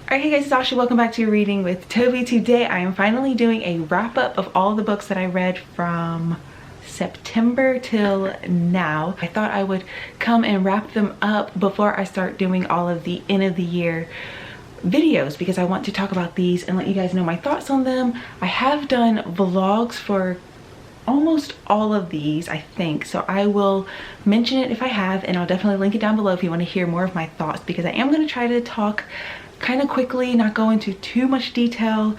Alright, hey guys, it's Asha. Welcome back to your reading with Toby. Today I am finally doing a wrap up of all the books that I read from September till now. I thought I would come and wrap them up before I start doing all of the end of the year videos because I want to talk about these and let you guys know my thoughts on them. I have done vlogs for almost all of these, I think, so I will mention it if I have, and I'll definitely link it down below if you want to hear more of my thoughts, because I am going to try to talk kind of quickly, not go into too much detail,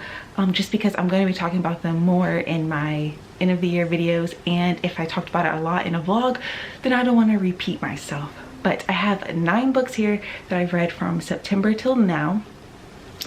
just because I'm going to be talking about them more in my end of the year videos, and if I talked about it a lot in a vlog, then I don't want to repeat myself. But I have 9 books here that I've read from September till now.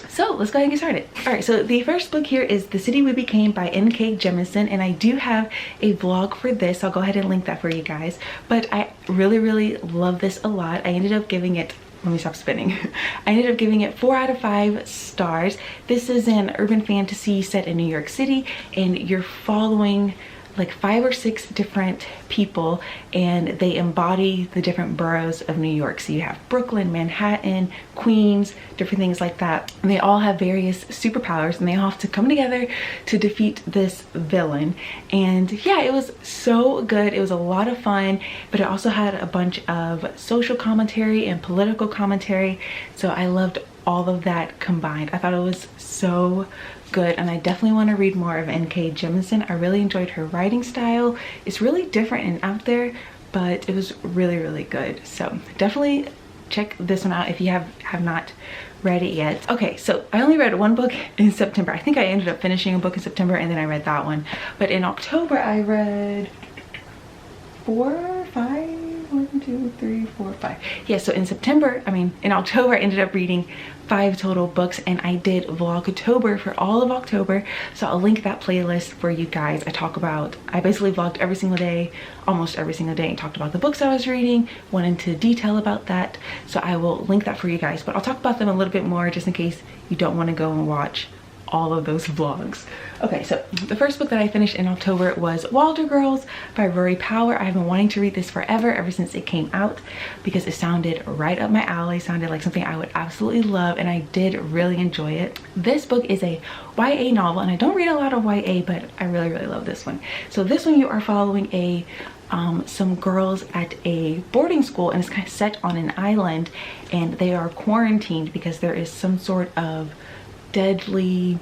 So let's go ahead and get started. All right, so the first book here is The City We Became by N.K. Jemisin, and I do have a vlog for this. I'll go ahead and link that for you guys. But I really love this a lot. I ended up giving it, let me stop spinning. I ended up giving it 4 out of 5 stars. This is an urban fantasy set in New York City, and you're following like 5 or 6 different people, and they embody the different boroughs of New York. So you have Brooklyn, Manhattan, Queens, different things like that. And they all have various superpowers, and they all have to come together to defeat this villain. And yeah, it was so good. It was a lot of fun, but it also had a bunch of social commentary and political commentary. So I loved all of that combined. I thought it was so good, and I definitely want to read more of N.K. Jemisin. I really enjoyed her writing style. It's really different and out there, but it was really good. So definitely check this one out if you have not read it yet. Okay, so I only read one book in September. I think I ended up finishing a book in September and then I read that one. But in October I read 4, 5, 1, 2, 3, 4, 5. Yeah, so in October I ended up reading 5 total books, and I did Vlogtober for all of October, so I'll link that playlist for you guys. I basically vlogged every single day, almost every single day, and talked about the books I was reading, went into detail about that, so I will link that for you guys, but I'll talk about them a little bit more just in case you don't want to go and watch all of those vlogs. Okay, so the first book that I finished in October was Wilder Girls by Rory Power. I have been wanting to read this forever, ever since it came out, because it sounded right up my alley, sounded like something I would absolutely love, and I did really enjoy it. This book is a YA novel, and I don't read a lot of YA, but I really love this one. So this one, you are following some girls at a boarding school, and it's kind of set on an island, and they are quarantined because there is some sort of deadly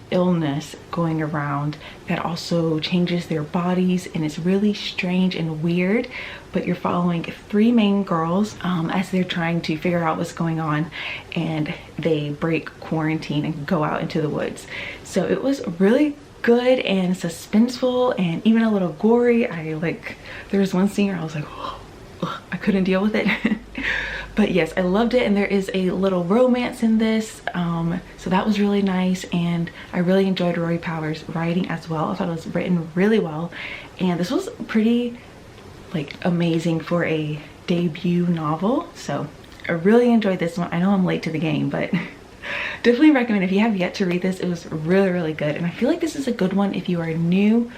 illness going around that also changes their bodies, and it's really strange and weird. But you're following 3 main girls as they're trying to figure out what's going on, and they break quarantine and go out into the woods. So it was really good and suspenseful and even a little gory. There was one scene where I was like, oh, I couldn't deal with it. But yes, I loved it, and there is a little romance in this, so that was really nice, and I really enjoyed Rory Power's writing as well. I thought it was written really well, and this was pretty amazing for a debut novel, so I really enjoyed this one. I know I'm late to the game, but definitely recommend if you have yet to read this. It was really good, and I feel like this is a good one if you are new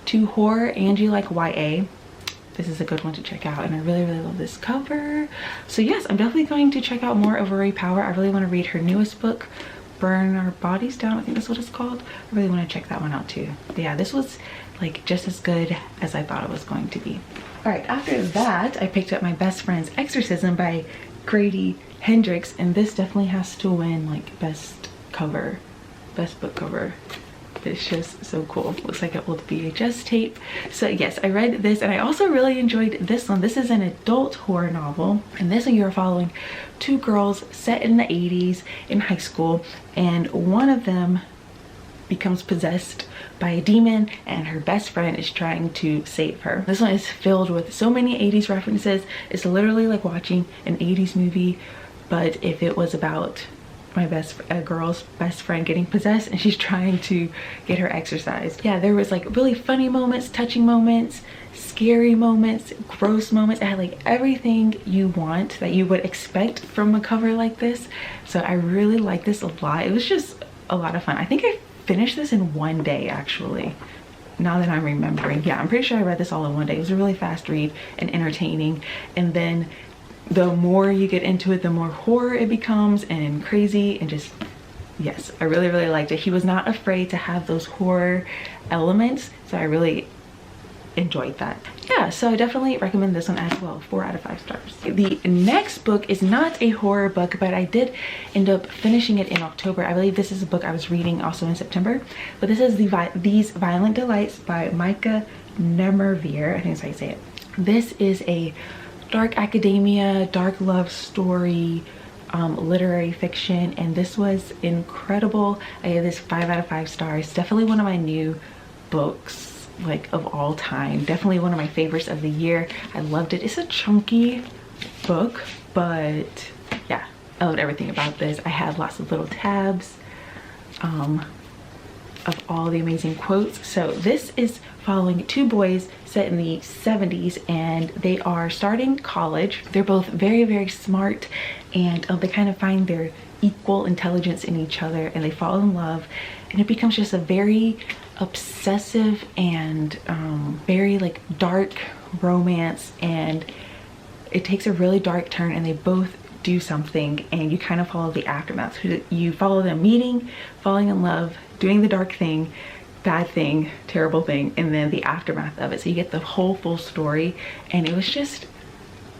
to horror and you like YA. This is a good one to check out, and I really love this cover. So yes, I'm definitely going to check out more of Rory Power. I really want to read her newest book, Burn Our Bodies Down, I think that's what it's called. I really want to check that one out too. But yeah, this was just as good as I thought it was going to be. All right, after that, I picked up My Best Friend's Exorcism by Grady Hendrix, and this definitely has to win best book cover. It's just so cool. Looks like an old VHS tape. So yes, I read this, and I also really enjoyed this one. This is an adult horror novel, and this one you're following 2 girls set in the 80s in high school, and one of them becomes possessed by a demon, and her best friend is trying to save her. This one is filled with so many 80s references. It's literally like watching an 80s movie, but if it was about a girl's best friend getting possessed and she's trying to get her exorcised. Yeah, there was really funny moments, touching moments, scary moments, gross moments. It had everything you want that you would expect from a cover like this. So I really like this a lot. It was just a lot of fun. I think I finished this in one day, actually, now that I'm remembering. Yeah, I'm pretty sure I read this all in one day. It was a really fast read and entertaining, and then the more you get into it, the more horror it becomes and crazy and just yes, I really, really liked it. He was not afraid to have those horror elements, so I really enjoyed that. Yeah, so I definitely recommend this one as well. 4 out of 5 stars. The next book is not a horror book, but I did end up finishing it in October. I believe this is a book I was reading also in September, but this is These Violent Delights by Micah Nemervere. I think that's how you say it. This is a dark academia, dark love story, literary fiction, and this was incredible. I gave this 5 out of 5 stars. Definitely one of my new books, like, of all time. Definitely one of my favorites of the year. I loved it. It's a chunky book, but yeah, I loved everything about this. I had lots of little tabs of all the amazing quotes. So this is following 2 boys set in the 70s, and they are starting college. They're both very, very smart, and they kind of find their equal intelligence in each other, and they fall in love, and it becomes just a very obsessive and very like dark romance, and it takes a really dark turn, and they both do something, and you kind of follow the aftermath. You follow them meeting, falling in love, doing the dark thing, bad thing, terrible thing, and then the aftermath of it. So you get the whole full story, and it was just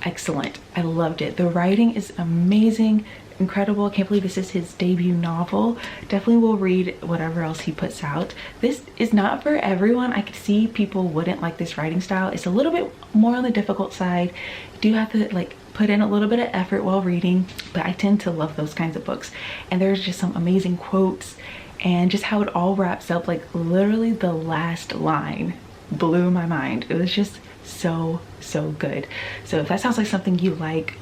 excellent. I loved it. The writing is amazing, incredible. I can't believe this is his debut novel. Definitely will read whatever else he puts out. This is not for everyone. I could see people wouldn't like this writing style. It's a little bit more on the difficult side. You do have to like put in a little bit of effort while reading, but I tend to love those kinds of books. And there's just some amazing quotes, and just how it all wraps up. Like literally the last line blew my mind. It was just so good. So if that sounds like something you like,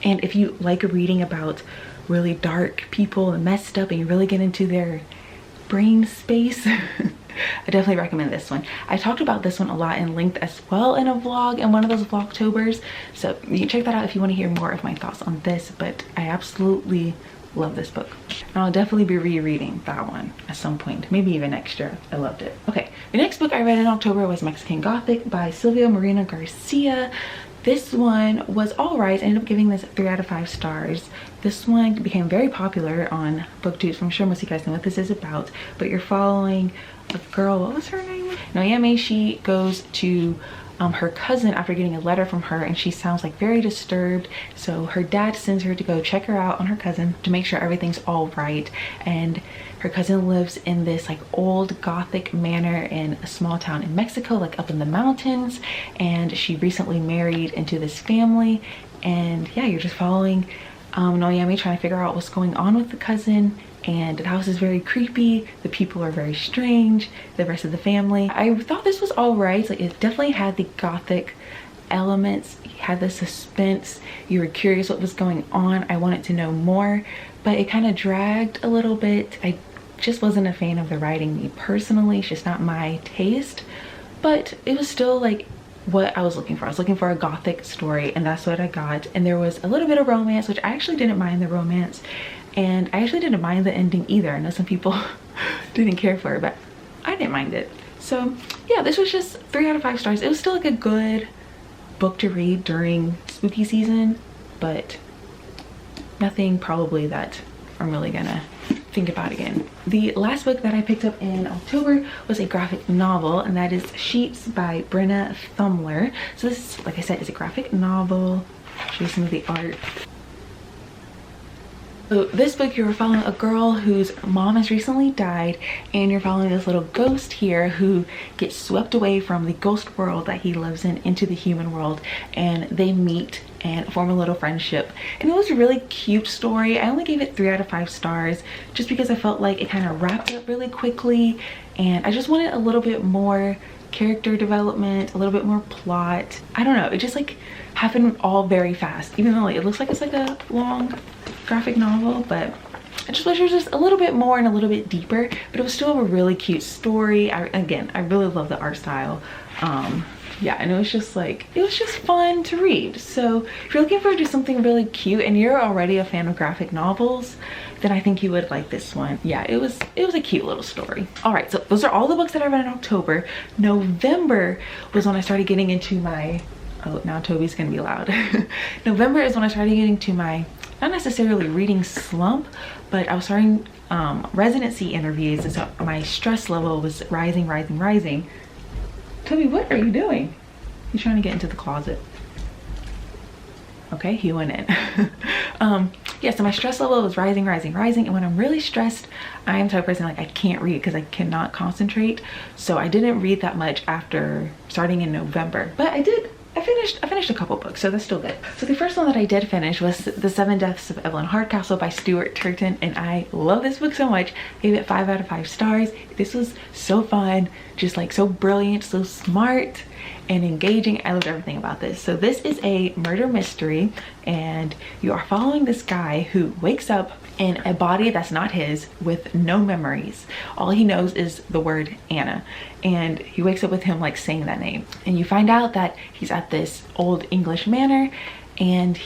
and if you like reading about really dark people and messed up, and you really get into their brain space, I definitely recommend this one. I talked about this one a lot in length as well in a vlog, in one of those Vlogtobers, so you can check that out if you want to hear more of my thoughts on this. But I absolutely love this book, and I'll definitely be rereading that one at some point, maybe even next year. I loved it. Okay, the next book I read in October was Mexican Gothic by Silvia Moreno Garcia. This one was all right. I ended up giving this 3 out of 5 stars. This one became very popular on BookTube, so I'm sure most of you guys know what this is about. But you're following a girl, what was her name? Noemi. She goes to her cousin after getting a letter from her, and she sounds like very disturbed. So her dad sends her to go check her out on her cousin to make sure everything's all right. And her cousin lives in this like old Gothic manor in a small town in Mexico, like up in the mountains, and she recently married into this family. And yeah, you're just following Noemi trying to figure out what's going on with the cousin. And the house is very creepy, the people are very strange, the rest of the family. I thought this was all right. Like, it definitely had the Gothic elements, it had the suspense, you were curious what was going on. I wanted to know more, but it kind of dragged a little bit. I just wasn't a fan of the writing, me personally. It's just not my taste, but it was still like what I was looking for. I was looking for a Gothic story, and that's what I got. And there was a little bit of romance, which I actually didn't mind the romance. And I actually didn't mind the ending either. I know some people didn't care for it, but I didn't mind it. So yeah, this was just 3 out of 5 stars. It was still like a good book to read during spooky season, but nothing probably that I'm really gonna think about again. The last book that I picked up in October was a graphic novel, and that is Sheets by Brenna Thumler. So this, like I said, is a graphic novel. I'll show you some of the art. So this book, you're following a girl whose mom has recently died, and you're following this little ghost here who gets swept away from the ghost world that he lives in into the human world, and they meet and form a little friendship. And it was a really cute story. I only gave it 3 out of 5 stars just because I felt like it kind of wrapped up really quickly, and I just wanted a little bit more character development, a little bit more plot. I don't know, it just like happened all very fast, even though like, it looks like it's like a long graphic novel, but I just wish it was just a little bit more and a little bit deeper. But it was still a really cute story. Again, I really love the art style. Yeah, and it was just like, it was just fun to read. So if you're looking for just something really cute and you're already a fan of graphic novels, then I think you would like this one. Yeah, it was a cute little story. All right, so those are all the books that I read in October. November was when I started getting into my, oh, now Toby's gonna be loud. November is when I started getting to my not necessarily reading slump, but I was starting residency interviews, and so my stress level was rising. Toby, what are you doing? He's trying to get into the closet. Okay, he went in. Yeah, so my stress level was rising, and when I'm really stressed, I am the type of person like I can't read because I cannot concentrate. So I didn't read that much after starting in November, but I finished a couple books, so that's still good. So the first one that I did finish was The 7 Deaths of Evelyn Hardcastle by Stuart Turton, and I love this book so much. I gave it 5 out of 5 stars. This was so fun, just like so brilliant, so smart and engaging. I loved everything about this. So this is a murder mystery, and you are following this guy who wakes up in a body that's not his with no memories. All he knows is the word Anna, and he wakes up with him like saying that name, and you find out that he's at this old English manor, and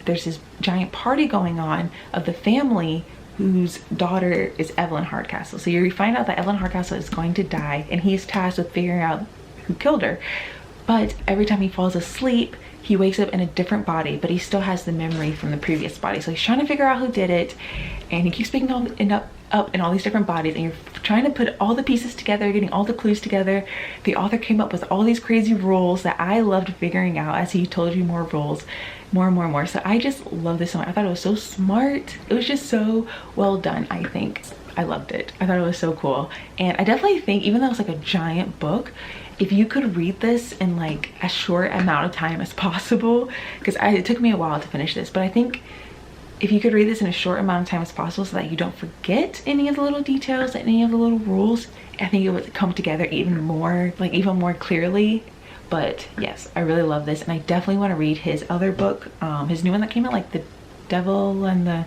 there's this giant party going on of the family whose daughter is Evelyn Hardcastle. So you find out that Evelyn Hardcastle is going to die, and he's tasked with figuring out who killed her. But every time he falls asleep, he wakes up in a different body, but he still has the memory from the previous body. So he's trying to figure out who did it, and he keeps picking up in all these different bodies, and you're trying to put all the pieces together, getting all the clues together. The author came up with all these crazy rules that I loved figuring out as he told you more rules, more and more. So I just love this so much. I thought it was so smart. It was just so well done, I think. I loved it. I thought it was so cool. And I definitely think, even though it's like a giant book, if you could read this in like a short amount of time as possible, because it took me a while to finish this, but I think if you could read this in a short amount of time as possible so that you don't forget any of the little details, any of the little rules, I think it would come together even more clearly. But yes, I really love this, and I definitely want to read his other book, his new one that came out, like The Devil and the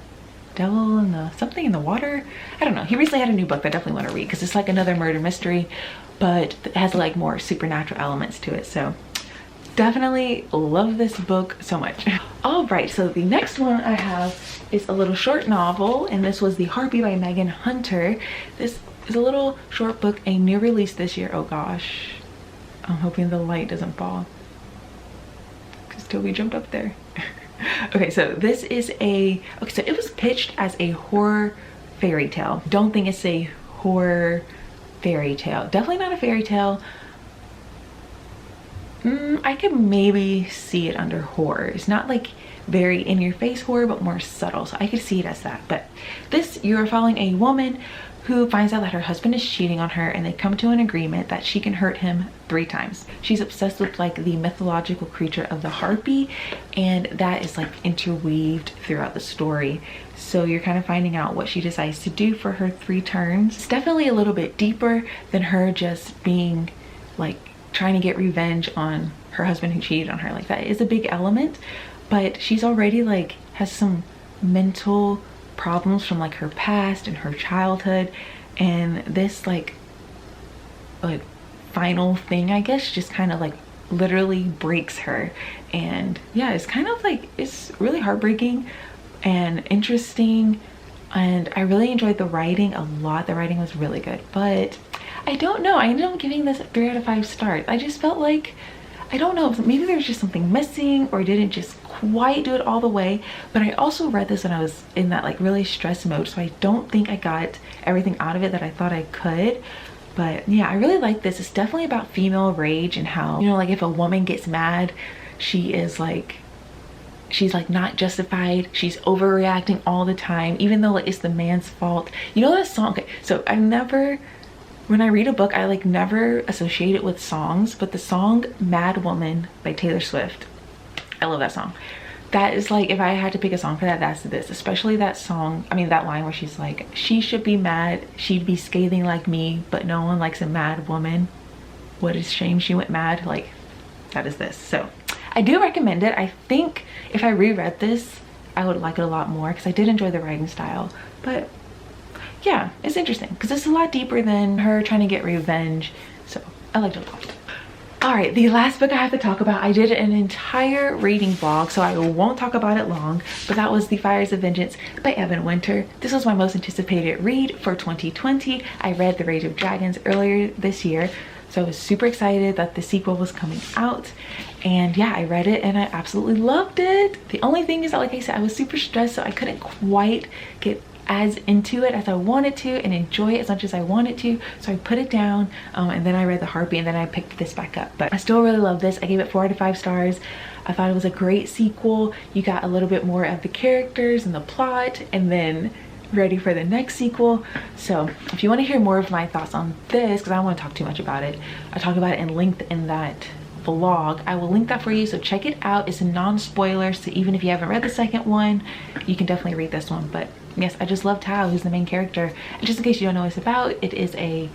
something in the water. I don't know. He recently had a new book that I definitely want to read because it's like another murder mystery, but it has like more supernatural elements to it. So definitely love this book so much. All right, so the next one I have is a little short novel, and this was The Harpy by Megan Hunter. This is a little short book, a new release this year. Oh gosh, I'm hoping the light doesn't fall because Toby jumped up there. Okay, so this is so it was pitched as a horror fairy tale. Don't think it's a horror fairy tale. Definitely not a fairy tale. I could maybe see it under horror. It's not like very in-your-face horror, but more subtle. So I could see it as that. But this, you are following a woman who finds out that her husband is cheating on her, and they come to an agreement that she can hurt him 3 times. She's obsessed with like the mythological creature of the harpy, and that is like interweaved throughout the story. So you're kind of finding out what she decides to do for her 3 turns. It's definitely a little bit deeper than her just being like trying to get revenge on her husband who cheated on her. Like that is a big element, but she's already like has some mental problems from like her past and her childhood, and this like final thing, I guess, just kind of like literally breaks her. And yeah, it's kind of like, it's really heartbreaking and interesting, and I really enjoyed the writing a lot. The writing was really good, but I don't know, I ended up giving this 3 out of 5 stars. I just felt like, I don't know, maybe there's just something missing, or didn't just quite do it all the way. But I also read this when I was in that like really stressed mode, so I don't think I got everything out of it that I thought I could. But yeah, I really like this. It's definitely about female rage and how, you know, like if a woman gets mad, she's like not justified. She's overreacting all the time, even though like it's the man's fault. You know that song? Okay, so when I read a book, I like never associate it with songs, but the song Mad Woman by Taylor Swift, I love that song. That is like, if I had to pick a song for that, that's this. Especially that song, I mean that line where she's like, she should be mad, she'd be scathing like me, but no one likes a mad woman. What a shame she went mad. Like, that is this. So I do recommend it. I think if I reread this, I would like it a lot more because I did enjoy the writing style. But yeah, it's interesting because it's a lot deeper than her trying to get revenge. So I liked it a lot. All right, the last book I have to talk about, I did an entire reading vlog, so I won't talk about it long, but that was The Fires of Vengeance by Evan Winter. This was my most anticipated read for 2020. I read The Rage of Dragons earlier this year, So I was super excited that the sequel was coming out. And yeah, I read it and I absolutely loved it. The only thing is that, like I said, I was super stressed, so I couldn't quite get as into it as I wanted to and enjoy it as much as I wanted to. So I put it down, and then I read The Heartbeat, and then I picked this back up. But I still really love this. I gave it 4 out of 5 stars. I thought it was a great sequel. You got a little bit more of the characters and the plot, and then ready for the next sequel. So if you want to hear more of my thoughts on this, because I don't want to talk too much about it, I talk about it in length in that vlog. I will link that for you, so check it out. It's a non-spoiler, so even if you haven't read the second one, you can definitely read this one. But yes, I just love Tao, who's the main character. And just in case you don't know what it's about, it is a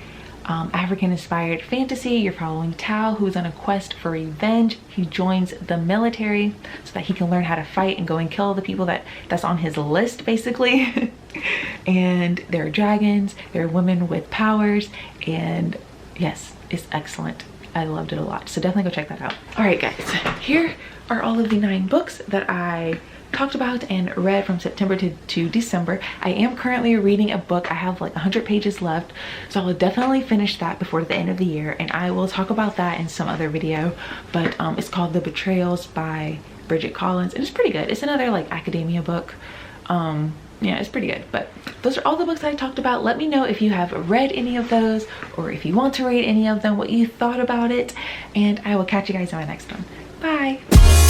African-inspired fantasy. You're following Tao, who is on a quest for revenge. He joins the military so that he can learn how to fight and go and kill the people that's on his list, basically. And there are dragons, there are women with powers, and yes, it's excellent. I loved it a lot, so definitely go check that out. All right, guys, here are all of the 9 books that I talked about and read from September to December. I am currently reading a book. I have like 100 pages left, so I will definitely finish that before the end of the year, and I will talk about that in some other video. But it's called The Betrayals by Bridget Collins, and it's pretty good. It's another like academia book. Yeah, it's pretty good. But those are all the books I talked about. Let me know if you have read any of those, or if you want to read any of them, what you thought about it, and I will catch you guys in my next one. Bye.